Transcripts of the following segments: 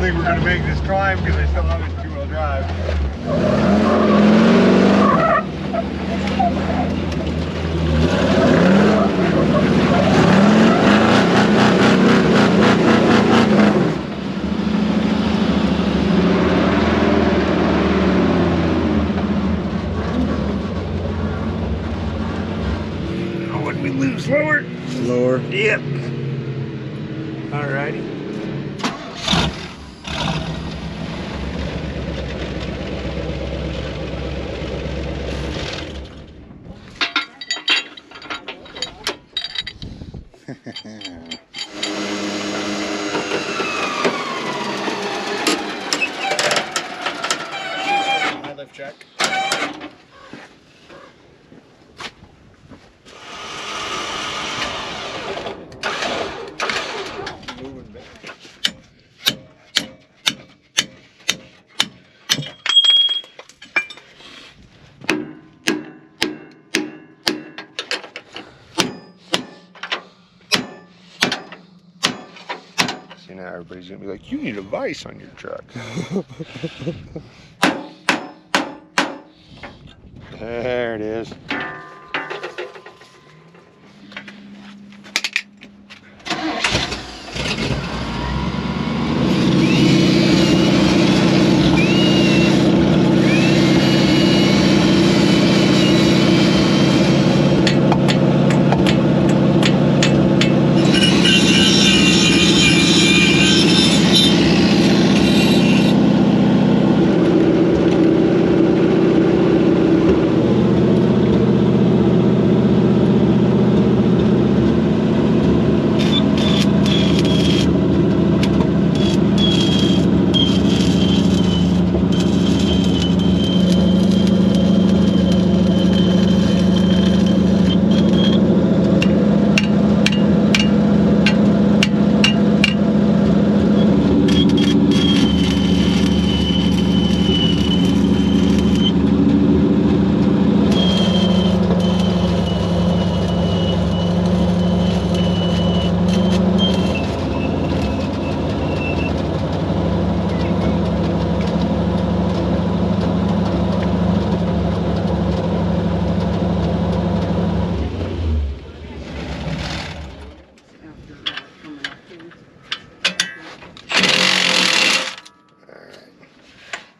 think we're going to make this climb because I still have it in two-wheel drive. Oh, would we lose slower? Lower. Yep. Alrighty. High lift check. Moving back. See, now everybody's going to be like, you need a vise on your truck. There it is.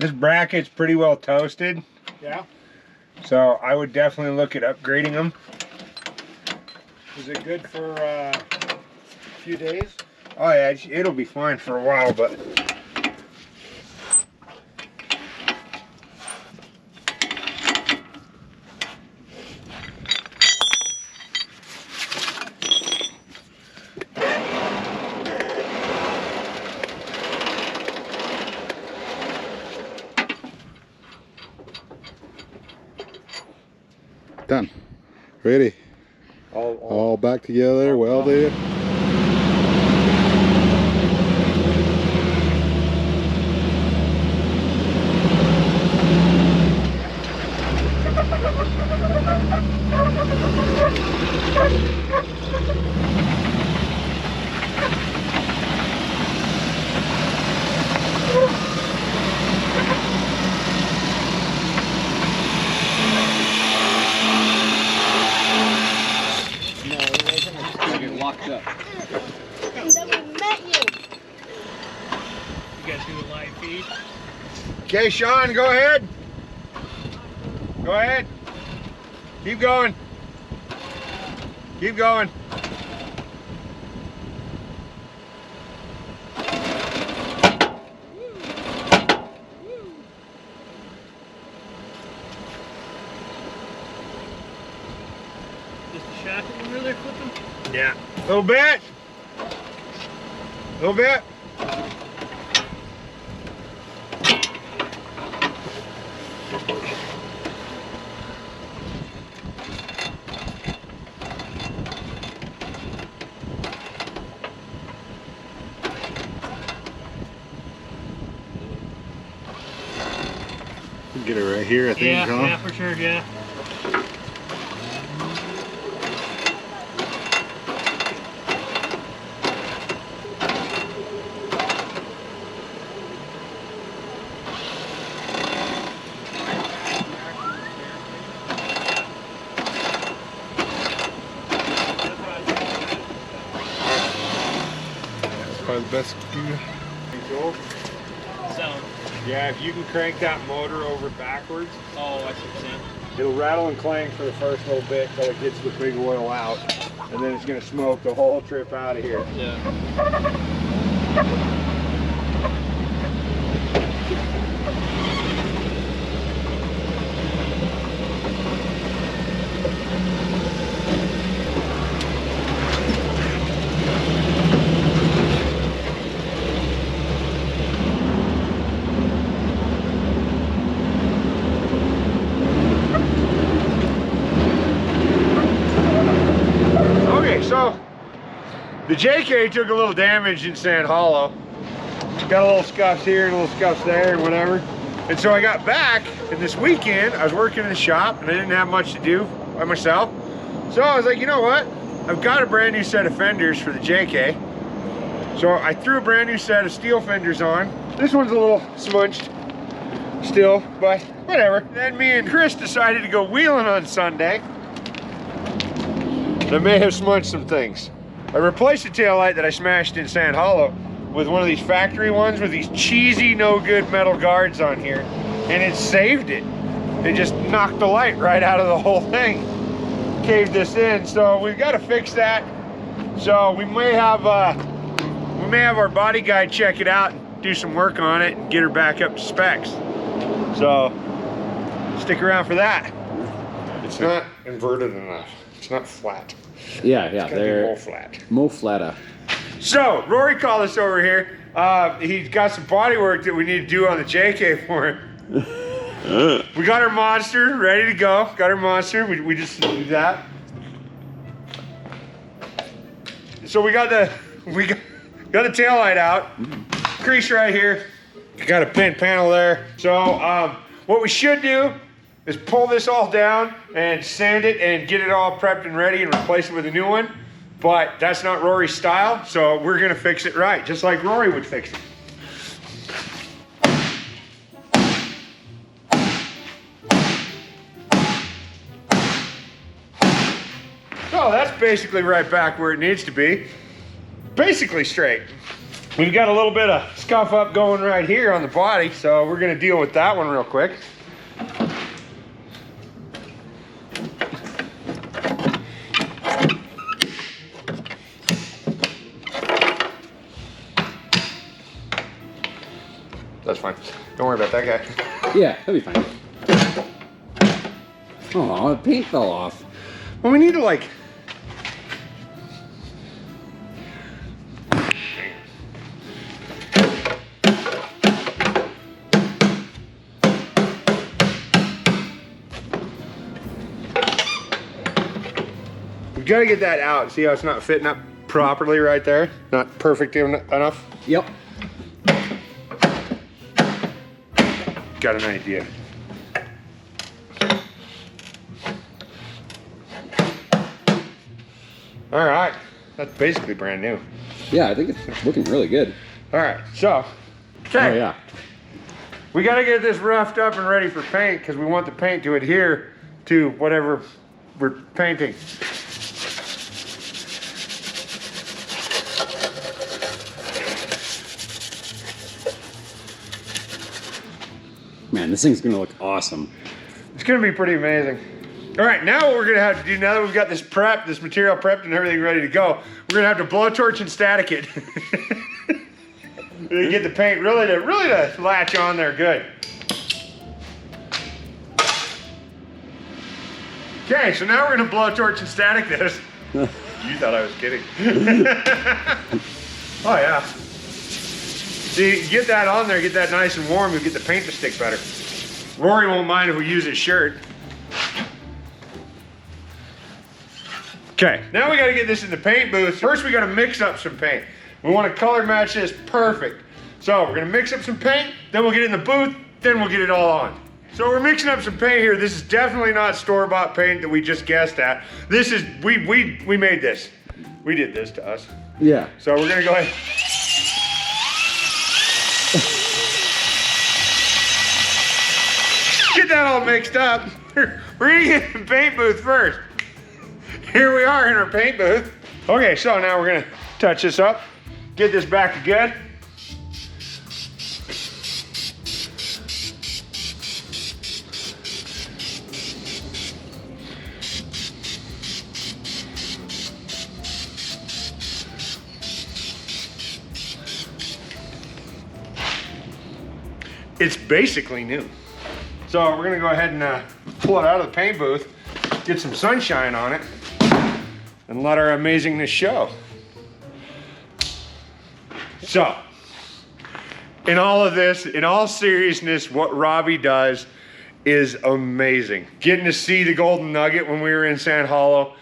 This bracket's pretty well toasted. Yeah. So I would definitely look at upgrading them. Is it good for a few days? Oh yeah, it'll be fine for a while, but Done. Ready. All back together, welded. Locked up. And then we met you. You guys do a live feed? okay, Sean, go ahead. Go ahead. Keep going. Keep going. Just a shackle under there clipping? Yeah. A little bit. A little bit. Get it right here, I think, Yeah, huh? yeah, for sure, yeah. Find the best gear. Cool. Sound. Yeah, if you can crank that motor over backwards, Oh, I see what you're saying. it'll rattle and clang for the first little bit till it gets the big oil out. And then it's gonna smoke the whole trip out of here. Yeah. Okay, so the JK took a little damage in Sand Hollow. Got a little scuffs here and a little scuffs there and whatever. And so I got back, and this weekend I was working in the shop and I didn't have much to do by myself. So I was like, you know what? I've got a brand new set of fenders for the JK. So I threw a brand new set of steel fenders on. This one's a little smudged still, but whatever. Then me and Chris decided to go wheeling on Sunday. I may have smudged some things. I replaced the taillight that I smashed in Sand Hollow with one of these factory ones with these cheesy, no good metal guards on here, and it saved it. It just knocked the light right out of the whole thing. Caved this in, so we've got to fix that. So we may have our body guy check it out and do some work on it and get her back up to specs. So stick around for that. It's not inverted enough. It's not flat. Yeah, It's gotta be they're more flat. more flatter. So Rory called us over here. He's got some body work that we need to do on the JK for him. We got our monster ready to go. Got our monster. We just do that. So we got the tail light out. Crease right here. Got a pin panel there. So what we should do is pull this all down and sand it and get it all prepped and ready and replace it with a new one. But that's not Rory's style, so we're gonna fix it right, just like Rory would fix it. So that's basically right back where it needs to be. Basically straight. We've got a little bit of scuff up going right here on the body, so we're gonna deal with that one real quick. That's fine. Don't worry about that guy. Yeah, he'll be fine. Oh, the paint fell off. Well, we need to like... We've got to get that out. See how it's not fitting up properly right there? Not perfect enough? Yep. Got an idea. All right, that's basically brand new. Yeah, I think it's looking really good. All right, so, okay. Oh yeah. We gotta get this roughed up and ready for paint because we want the paint to adhere to whatever we're painting. Man, this thing's gonna look awesome. It's gonna be pretty amazing. All right, now what we're gonna have to do, now that we've got this material prepped and everything ready to go, we're gonna have to blowtorch and static it. Get the paint really to latch on there good. Okay, so now we're gonna blowtorch and static this. You thought I was kidding. Oh yeah. See, get that on there, get that nice and warm, you'll get the paint to stick better. Rory won't mind if we use his shirt. Okay, now we gotta get this in the paint booth. First we gotta mix up some paint. We wanna color match this perfect. So we're gonna mix up some paint, then we'll get in the booth, then we'll get it all on. So we're mixing up some paint here. This is definitely not store-bought paint that we just guessed at. This is, we made this. We did this to us. Yeah. So we're gonna go ahead. Get that all mixed up. We're gonna get in the paint booth first. Here we are in our paint booth. Okay, so now we're gonna touch this up. get this back good. It's basically new. So we're gonna go ahead and pull it out of the paint booth, get some sunshine on it, and let our amazingness show. So, in all of this, in all seriousness, what Robby does is amazing. Getting to see the Golden Nugget when we were in Sand Hollow,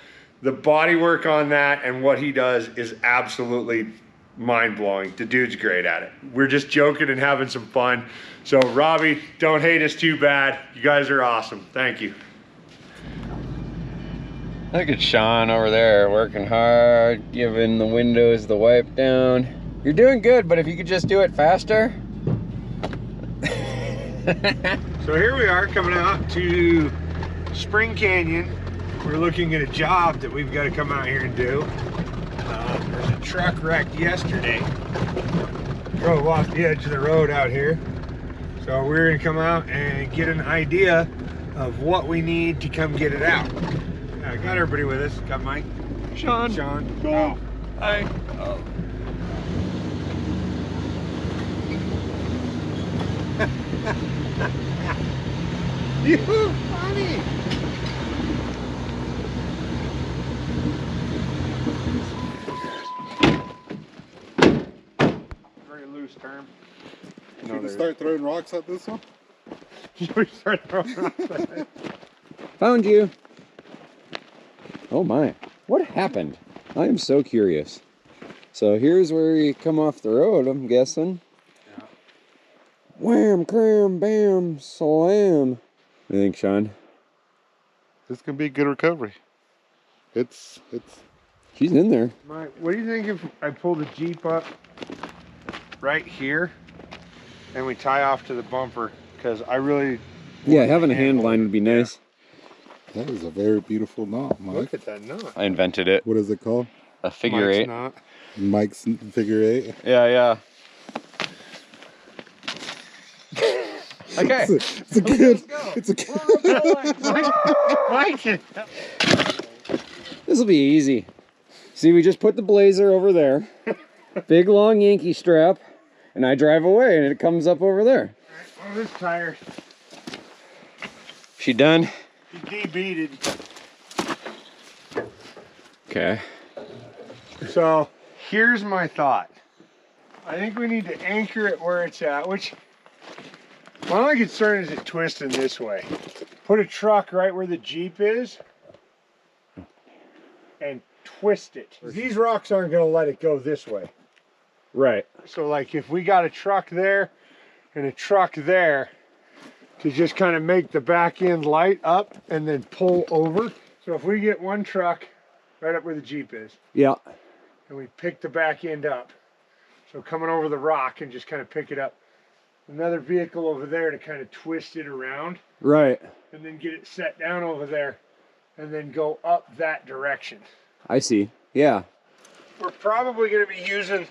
the bodywork on that and what he does is absolutely mind-blowing. The dude's great at it. We're just joking and having some fun. So Robby, don't hate us too bad. You guys are awesome. Thank you. Look at Sean over there working hard, giving the windows the wipe down. You're doing good, but if you could just do it faster. So here we are coming out to Sping Canyon. We're looking at a job that we've got to come out here and do. There's a truck wrecked yesterday. Drove off the edge of the road out here. So we're gonna come out and get an idea of what we need to come get it out. Got everybody with us. Got Mike. Sean. Oh. Hi. Oh. You're funny. Very loose term. Should we start throwing rocks at this one? Should we start throwing rocks at it? Found you. Oh my, what happened? I am so curious. So here's where you come off the road, I'm guessing. Yeah. Wham, cram, bam, slam. What do you think, Sean? This can be good recovery. It's. She's in there. Mike, what do you think if I pull the Jeep up right here and we tie off to the bumper? Because I really... Yeah, having a hand line would be nice. That is a very beautiful knot, Mike. Look at that knot. I invented it. What is it called? A figure Mike's eight. knot. Mike's figure eight. Yeah. Okay. It's a good. It's a good. Mike! This will be easy. See, we just put the blazer over there. Big long Yankee strap. And I drive away and it comes up over there. Oh, this tire. She done? He de-beaded. Okay. So, here's my thought. I think we need to anchor it where it's at, which... My only concern is it twisting this way. Put a truck right where the Jeep is and twist it. These rocks aren't going to let it go this way. Right. So like if we got a truck there and a truck there to just kind of make the back end light up and then pull over. So if we get one truck right up where the Jeep is. Yeah. And we pick the back end up. So coming over the rock and just kind of pick it up. Another vehicle over there to kind of twist it around. Right. And then get it set down over there and then go up that direction. I see. Yeah. We're probably going to be using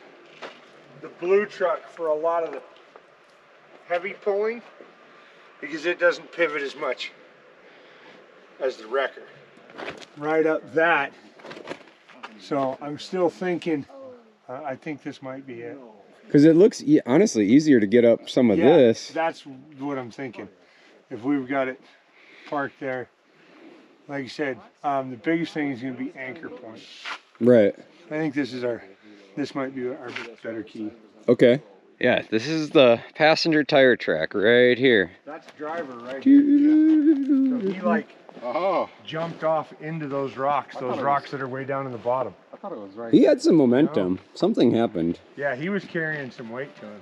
the blue truck for a lot of the heavy pulling because it doesn't pivot as much as the wrecker. Right up that. So I'm still thinking, I think this might be it. Because it looks, honestly, easier to get up some of this. That's what I'm thinking. If we've got it parked there, like you said, the biggest thing is going to be anchor point. Right. I think this might be our better key. Okay. Yeah, this is the passenger tire track right here. That's driver right here. Yeah. So he like jumped off into those rocks that are way down in the bottom. I thought it was right. He had some momentum. Something happened. Yeah, he was carrying some weight to him.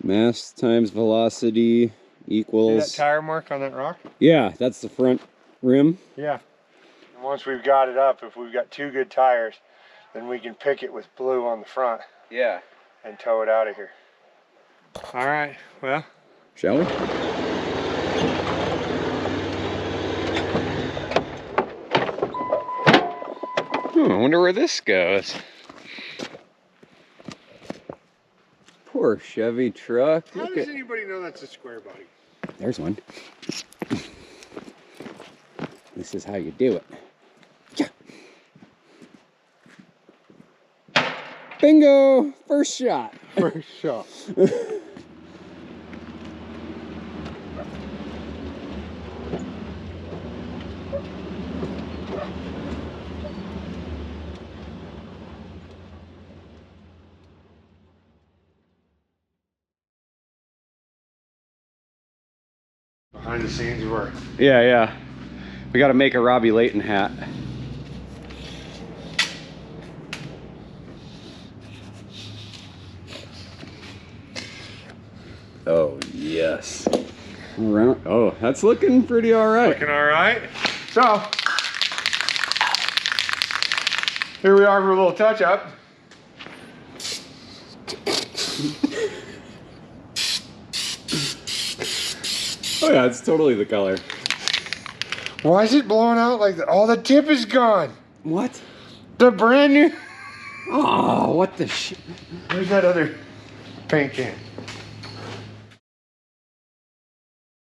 Mass times velocity See equals... that tire mark on that rock? Yeah, that's the front rim. Yeah. And once we've got it up, if we've got two good tires, then we can pick it with blue on the front. Yeah. And tow it out of here. All right, well. Shall we? I wonder where this goes. Poor Chevy truck. How Look does at, anybody know that's a square body? there's one. This is how you do it. Yeah. Bingo! First shot. First shot. Behind the scenes work. Yeah, yeah. We got to make a Robby Layton hat. Oh, yes. Around. Oh, that's looking pretty all right. Looking all right. So, here we are for a little touch up. Oh yeah, it's totally the color. Why is it blowing out like that? Oh, the tip is gone. What? The brand new. Oh, what the shit? Where's that other paint can?